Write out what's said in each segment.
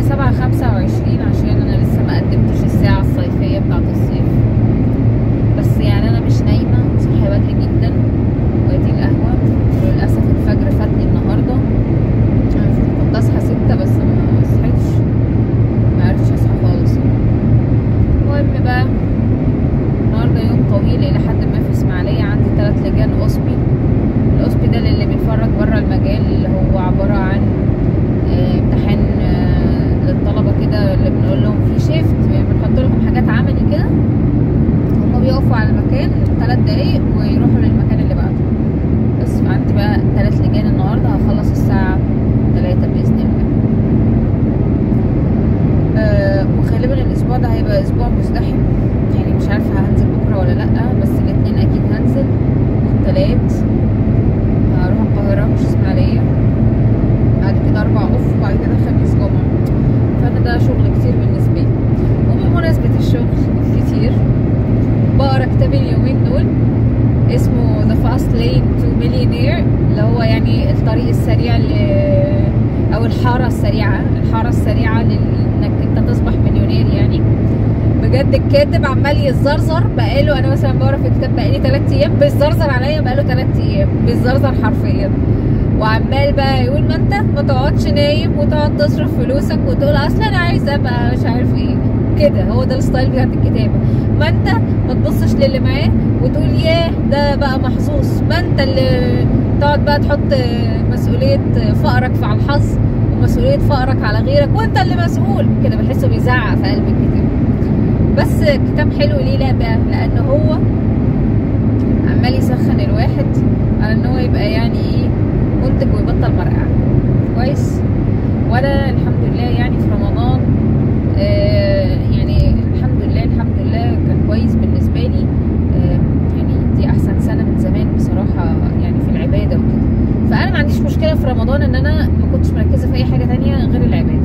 7/25 عشان انا لسه ما قدمتش الساعة الصيفية بتاعت الصيف. بس يعني انا مش نايمة، صاحية بدري جدا وادي القهوة. وللأسف الفجر فاتني النهاردة، انا المفروض كنت اصحى 6 بس ما صحيتش، ما عرفتش اصحى خالص. المهم بقى النهارده يوم طويل الى حد ما في اسماعيلية. عندي 3 لجان قصبي. القصبي ده اللي بيتفرج بره المجال، اللي هو عبارة عن امتحان للطلبة كده، اللي بنقول لهم في شيفت، يعني بنحط لهم حاجات عملي كده، هما بيقفوا على المكان 3 دقايق ويروحوا للمكان اللي بعده. بس عندي بقى 3 لجان النهارده، هخلص الساعة 3 بإذن الله. وغالبا الأسبوع ده هيبقى أسبوع مزدحم، يعني مش عارفة هنزل بكرة ولا لأ، بس الاتنين أكيد هنزل. والتلات هروح القاهرة مش اسماعيلية، بعد كده 4 اوف، وبعد كده خميس جمعة. فأنا ده شغل كتير بالنسبة لي. وبمناسبة الشغل الكتير بقرا كتاب اليومين دول اسمه The Fast Lane to Millionaire، اللي هو يعني الطريق السريع أو الحارة السريعة لإنك أنت تصبح مليونير يعني. بجد الكاتب عمال يتزرزر بقاله، انا مثلا بقرا في الكتاب بقالي 3 ايام، بيتزرزر عليا بقاله 3 ايام، بيتزرزر حرفيا. وعمال بقى يقول ما انت ما تقعدش نايم وتقعد تصرف فلوسك وتقول اصل انا عايز ابقى مش عارف ايه كده. هو ده الستايل بتاعت الكتابه. ما انت ما تبصش للي معاه وتقول ياه ده بقى محظوظ، ما انت اللي تقعد بقى تحط مسؤوليه فقرك على الحظ ومسؤوليه فقرك على غيرك، وانت اللي مسؤول كده. بحسه بيزعق في قلب الكتاب. بس كتاب حلو ليه؟ لا بقى لان هو عمال يسخن الواحد على ان هو يبقى يعني ايه منتج ويبطل مرقع كويس. وانا الحمد لله يعني في رمضان يعني الحمد لله كان كويس بالنسبه لي. يعني دي احسن سنه من زمان بصراحه يعني في العباده وكده. فانا ما عنديش مشكله في رمضان ان انا ما كنتش مركزه في اي حاجه تانية غير العباده.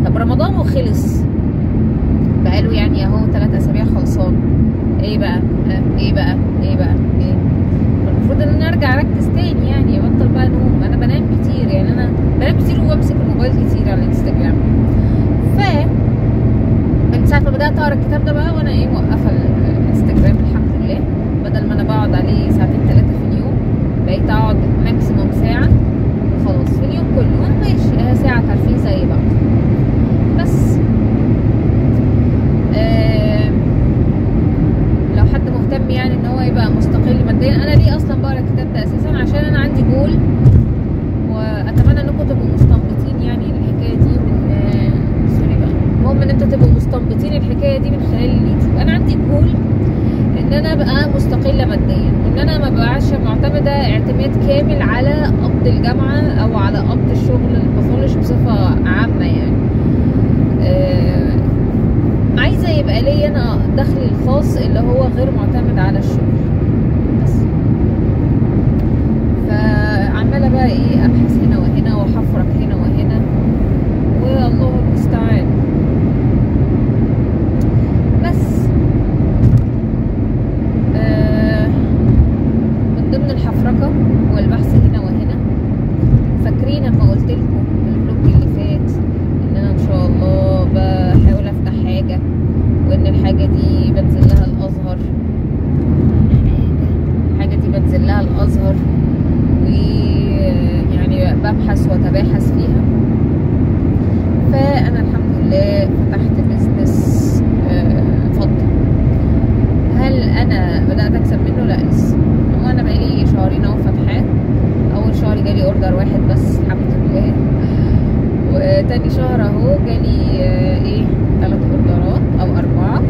طب رمضان وخلص بقاله يعني اهو 3 اسابيع خلصان، ايه بقى المفروض ان انا ارجع اركز تاني، يعني ابطل بقى نوم. انا بنام كتير، يعني انا بنام كتير وبمسك الموبايل كتير على الانستجرام. من ساعه ما بدات اقرا الكتاب ده بقى وانا موقفه الانستجرام الحمد لله. بدل ما انا بقعد عليه 2 3 في اليوم، بقيت اقعد ماكسيموم ساعه وخلاص في اليوم كله. ماشي ساعه تعرفين زي بعض. بس لو حد مهتم يعني ان هو يبقى مستقل ماديا، انا ليه اصلا بقرا الكتاب ده اساسا؟ عشان انا عندي جول، واتمنى انكم تبقوا مستنبطين يعني الحكايه دي من سوري بقى. المهم ان انتوا تبقوا مستنبطين الحكايه دي من خلال اليوتيوب. انا عندي جول ان انا ابقى مستقله ماديا، وان انا ما بقاش معتمده اعتماد كامل على قبض الجامعه او على قبض الشغل الباثولوجي بصفه عامه يعني. عايزه يبقى لي انا دخلي الخاص اللي هو غير معتمد على الشغل بس. فعماله بقى ابحث هنا وهنا وحفرك هنا وهنا، والله المستعان. بس من ضمن الحفركه والبحث هنا وهنا، فاكرين لما قلت لكم في الفلوج اللي فات ان انا ان شاء الله بحاول افتح حاجه، وان الحاجه دي بنزل لها الازهر، ويعني ببحث واتباحث فيها. فانا الحمد لله فتحت بيزنس فضه. هل انا بدات اكسب منه؟ لا لسه. وانا بقالي شهرين اهو فاتحاه. اول شهر جالي اوردر واحد بس الحمد لله، وتاني شهر اهو جالي 3 اوردرات او 4.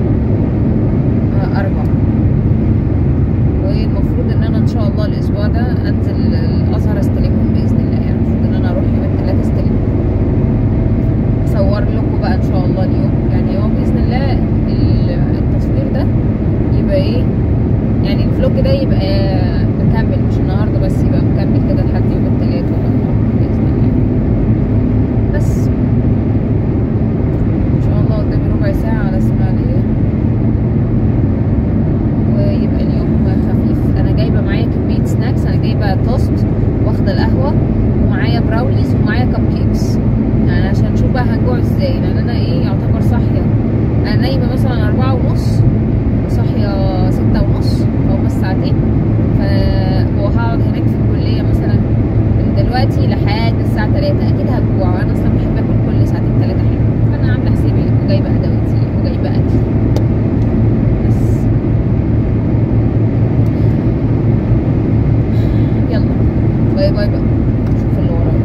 والمفروض ان انا ان شاء الله الاسبوع ده انزل الازهر استلمهم باذن الله. يعني المفروض ان انا اروح يوم الثلاث استلمهم، اصور لكم بقى ان شاء الله اليوم. يعني يوم باذن الله التصوير ده يبقى يعني الفلوج ده يبقى مكمل، مش النهارده بس، يبقى مكمل كده لحد يوم الثلاث ولا باذن الله. بس ان شاء الله قدامي ربع ساعه على اسماعيليه ويبقى اليوم خفيف. انا جايبه معايا كميه سناكس، انا جايبه توست واخده القهوه ومعايا براونيز ومعايا كب كيكس. بقى هنجوع ازاي، لان انا ايه يعتبر صاحيه، انا نايمه مثلا 4:30 وصاحيه 6:30، فهم ساعتين. وهقعد هناك في الكليه مثلا من دلوقتي لحد الساعه 3، اكيد هجوع، وانا اصلا بحب اكل كل ساعتين 3 حلو، فانا عامله حسابي وجايبه ادواتي وجايبه اكل. بس يلا باي باي بقى، شوف اللي ورايا.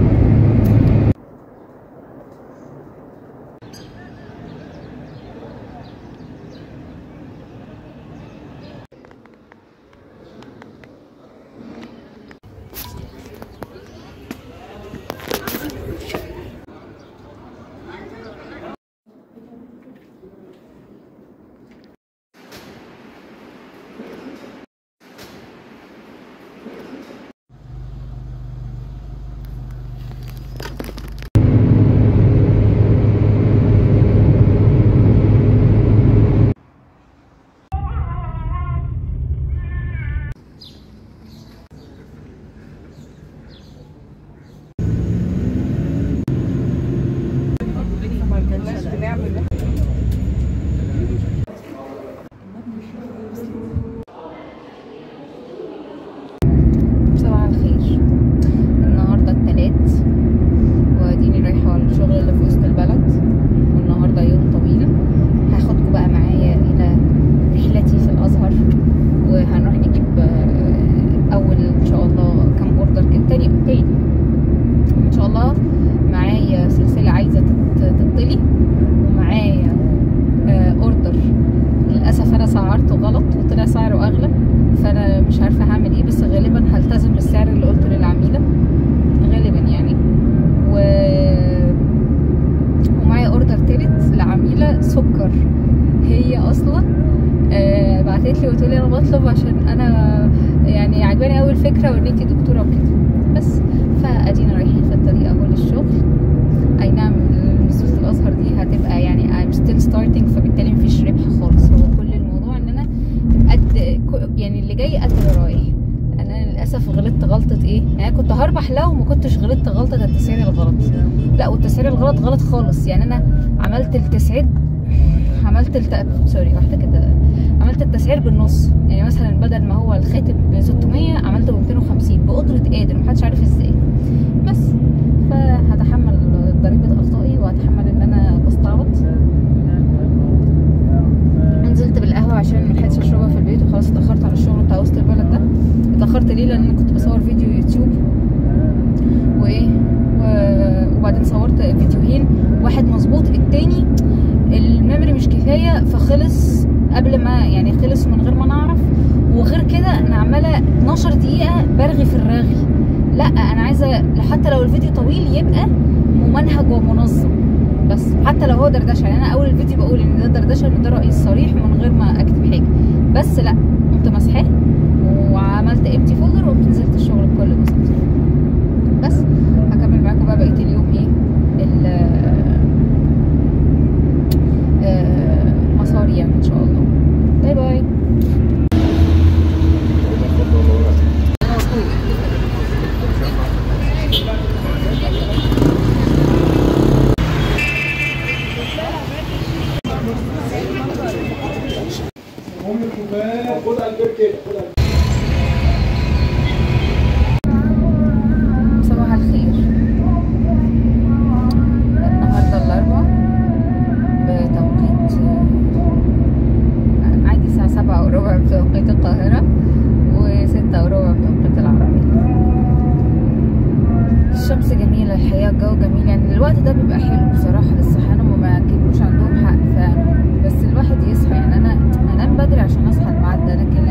صباح الخير، النهارده التلات واديني رايحه الشغل اللي في وسط البلد، والنهارده يوم طويل. هاخدكم بقى معايا الى رحلتي في الازهر، وهنروح نجيب اول ان شاء الله كام اوردر كده، تاني ان شاء الله. معايا سلسله عايزه تطلي، ومعايا اوردر للاسف انا سعرته غلط وطلع سعره اغلى، فانا مش عارفه هعمل ايه، بس غالبا هلتزم بالسعر اللي قلته للعميله غالبا يعني. ومعايا اوردر تالت لعميله سكر، هي اصلا بعتت لي وتقول لي انا بطلب عشان انا يعني عجباني قوي الفكره وان انتي دكتوره وكده. بس فادينا رايحين في الطريق اهو للشغل. اي نعم نزولة الازهر دي هتبقى يعني I'm still starting، فبالتالي مفيش ربح خالص، هو كل الموضوع ان انا يعني اللي جاي قد اللي رايح. انا للاسف غلطت غلطه ايه، يعني كنت هربح لو ما كنتش غلطت غلطه التسعير الغلط. لا، والتسعير الغلط غلط خالص، يعني انا عملت التسعير، واحده كده، عملت التسعير بالنص، يعني مثلا بدل ما هو الخاتم ب 600 عملته ب 250 بقدره قادر، محدش عارف ازاي. بس فهتحمل ضريبه اخطائي، وهتحمل ان انا بستعبط. نزلت بالقهوه عشان ملحقتش اشربها في البيت، وخلاص اتاخرت على الشغل بتاع وسط البلد ده. اتاخرت ليه؟ لان انا كنت بصور فيديو يوتيوب وبعدين صورت فيديوهين، واحد مظبوط، التاني الميموري مش كفايه فخلص قبل ما يعني خلص من غير ما نعرف. وغير كده انا عماله 12 دقيقه برغي في الرغي. لا انا عايزه حتى لو الفيديو طويل يبقى ممنهج ومنظم، بس حتى لو هو دردشه، يعني انا اول الفيديو بقول ان ده دردشه، ان ده رايي الصريح من غير ما اكتب حاجه. بس لا، قمت مسحاه وعملت امتي فولدر وقمت نزلت الشغل بكل بساطه. بس هكمل معاكم بقى بقيه اليوم ايه مساري يعني ان شاء الله. باي باي. صباح الخير، النهارده الاربعاء بتوقيت عادي الساعه 7:15 بتوقيت القاهره، و6:15 بتوقيت العربيه. الشمس جميله، الحقيقه الجو جميل، يعني الوقت ده بيبقى حلو بصراحه للصحيان، هم ما كانوش عندهم حق بس الواحد يصحى، يعني انا انام بدري عشان اصحى الميعاد ده، لكن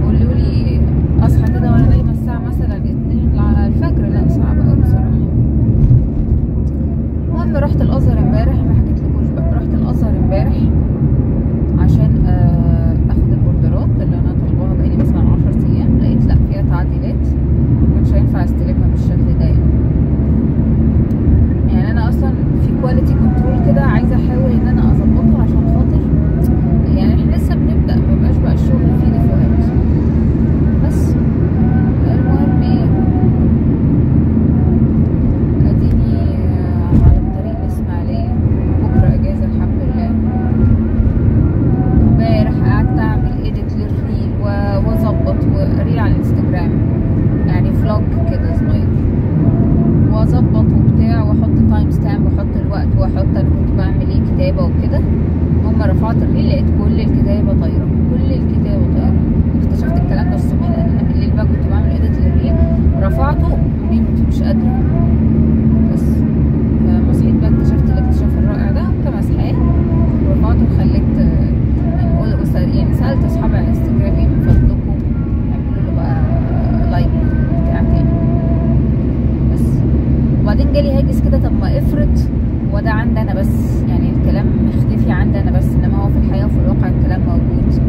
قولوا لي اصحى كده وانا نايمه الساعه مثلا 2 الفجر، لا صعب قوي بصراحه. المهم رحت الازهر امبارح، ما حكيتلكوش بقى، رحت الازهر امبارح عشان اخد الاوردرات اللي انا طالباها بقالي مثلا 10 ايام، لقيت لا فيها تعديلات، مكانش هينفع استلمها بالشكل ده يعني انا اصلا في كواليتي كنترول كده عايزه احاول ان انا اظبطه عشان خاطر يعني احنا لسه بنبدا، مبقاش بقى الشغل فيه ديفوهات. بس المهم ايه، اديني على الطريق رفعت الريل لقيت كل الكتابه طايره، كل الكتابه طايره. اكتشفت الكلام ده الصبح لان انا بالليل بقى كنت بعمل ايديت للريل، رفعته ونمت مش قادره. بس فلما صحيت بقى اكتشفت الاكتشاف الرائع ده، كنت مسحاه ورفعته وخليت يعني سالت اصحابي على انستجرامي من فضلكم اعملوا له بقى لايك بتاع تاني. بس وبعدين جالي هاجس كده، طب ما افرض هو ده عندي انا بس، يعني الكلام مختفي عندي انا بس، انما هو في الحقيقه وفي الواقع الكلام موجود.